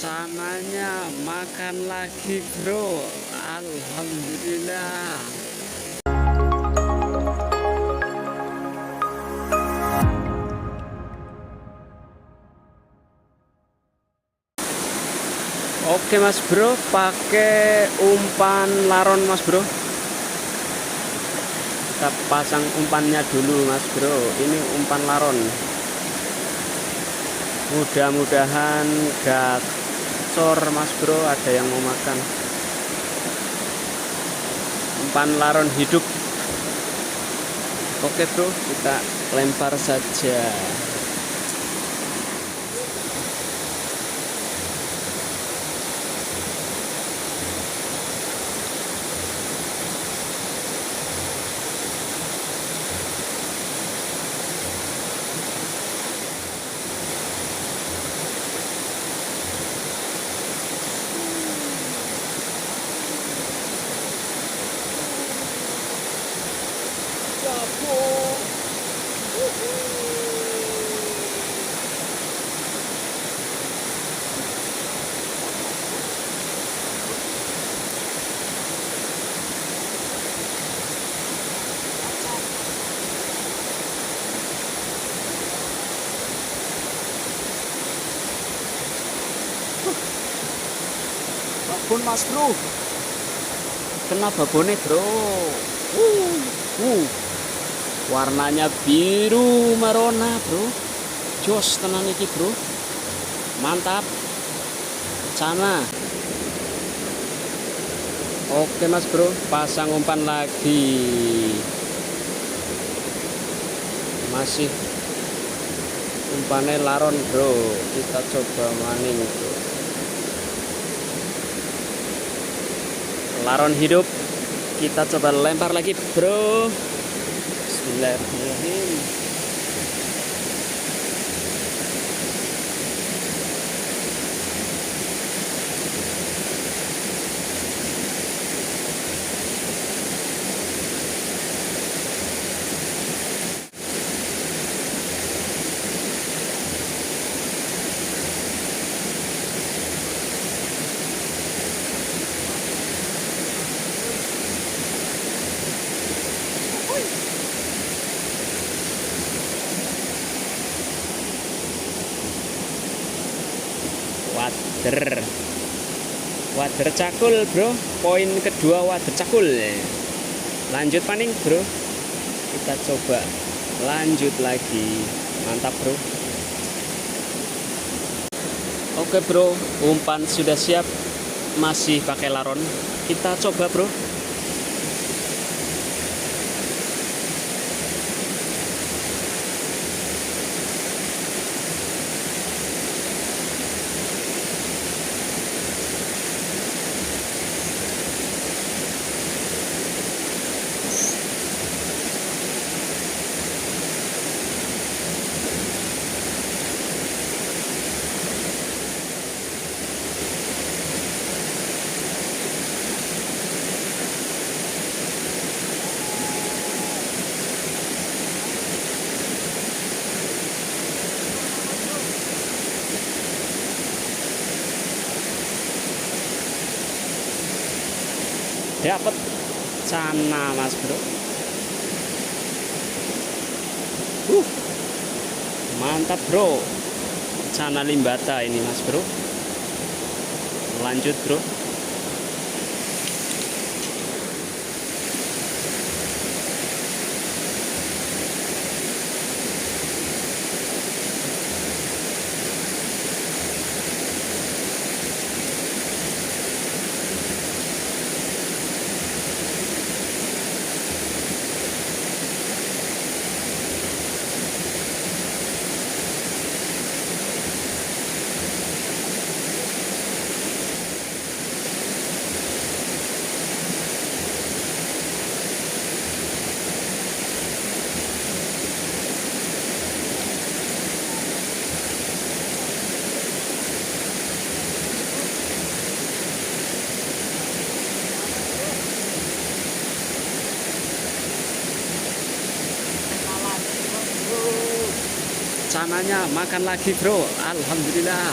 Sananya makan lagi bro, alhamdulillah. Oke mas bro, pakai umpan laron mas bro. Kita pasang umpannya dulu mas bro. Ini umpan laron. Mudah-mudahan gacor mas bro, ada yang mau makan. Umpan laron hidup. Oke bro, kita lempar saja. Babon mas bro, kena babonnya bro. Warnanya biru merona bro, jos tenan iki bro, mantap. Cana. Oke mas bro, pasang umpan lagi. Masih umpannya laron bro, kita coba maning bro. Laron hidup, kita coba lempar lagi bro. Bismillahirrahmanirrahim. Wader cakul bro, poin kedua wader cakul. Lanjut paning bro, kita coba lanjut lagi. Mantap bro. Oke bro, umpan sudah siap, masih pakai laron. Kita coba bro. Dapat cana mas bro. Mantap bro, cana limbata ini mas bro. Lanjut bro. Sananya makan lagi bro, alhamdulillah.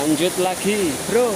Lanjut lagi, bro.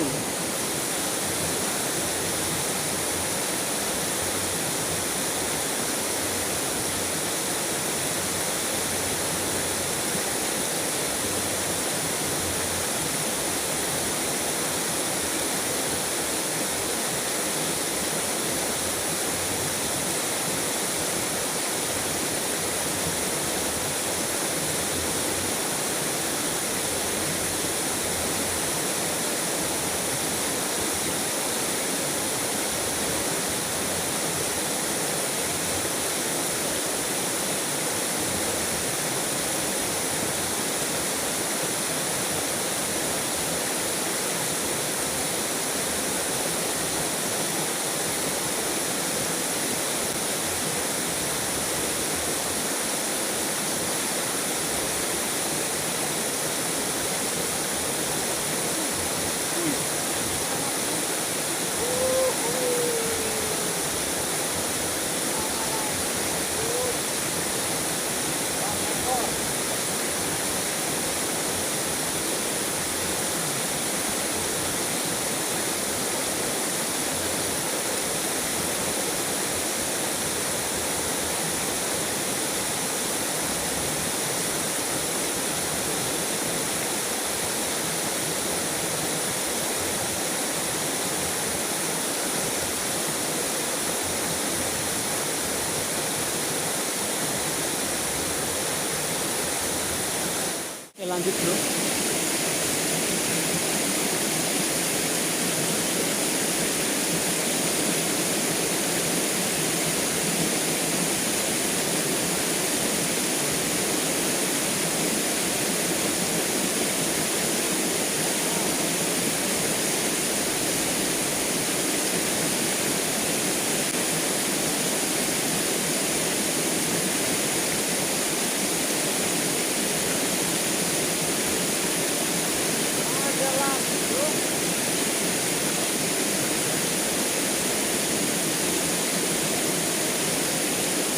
Oke, lanjut, bro.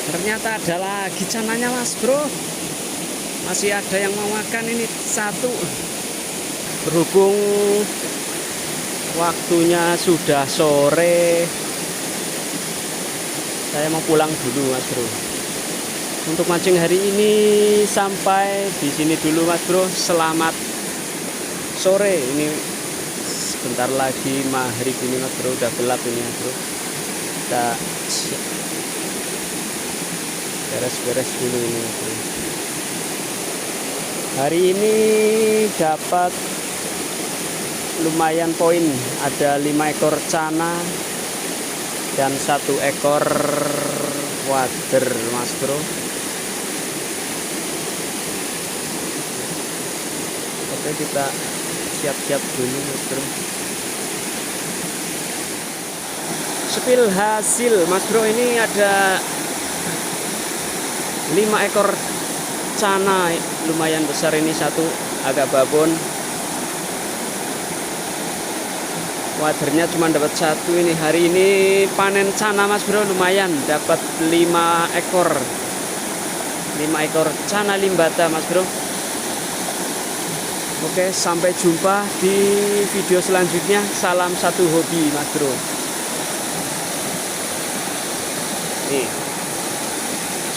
Ternyata ada lagi cananya, mas bro. Masih ada yang mau makan ini satu. Berhubung waktunya sudah sore, saya mau pulang dulu, mas bro. Untuk mancing hari ini sampai di sini dulu, mas bro. Selamat sore. Ini sebentar lagi maghrib ini, mas bro. Udah gelap ini, mas bro. Kita beres-beres dulu ini, mas bro. Hari ini dapat lumayan poin, ada 5 ekor cana dan 1 ekor wader, mas bro. Oke, kita siap-siap dulu, mas bro. Spill hasil, mas bro. Ini ada 5 ekor cana, lumayan besar ini, satu agak babon. Wadernya cuma dapat 1 ini. Hari ini panen cana, mas bro, lumayan dapat 5 ekor. 5 ekor cana limbata, mas bro. Oke, sampai jumpa di video selanjutnya. Salam satu hobi, mas bro. Nih,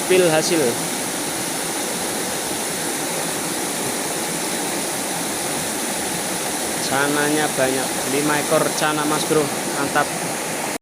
spill hasil. Cananya banyak, 5 ekor cana, mas bro. Mantap.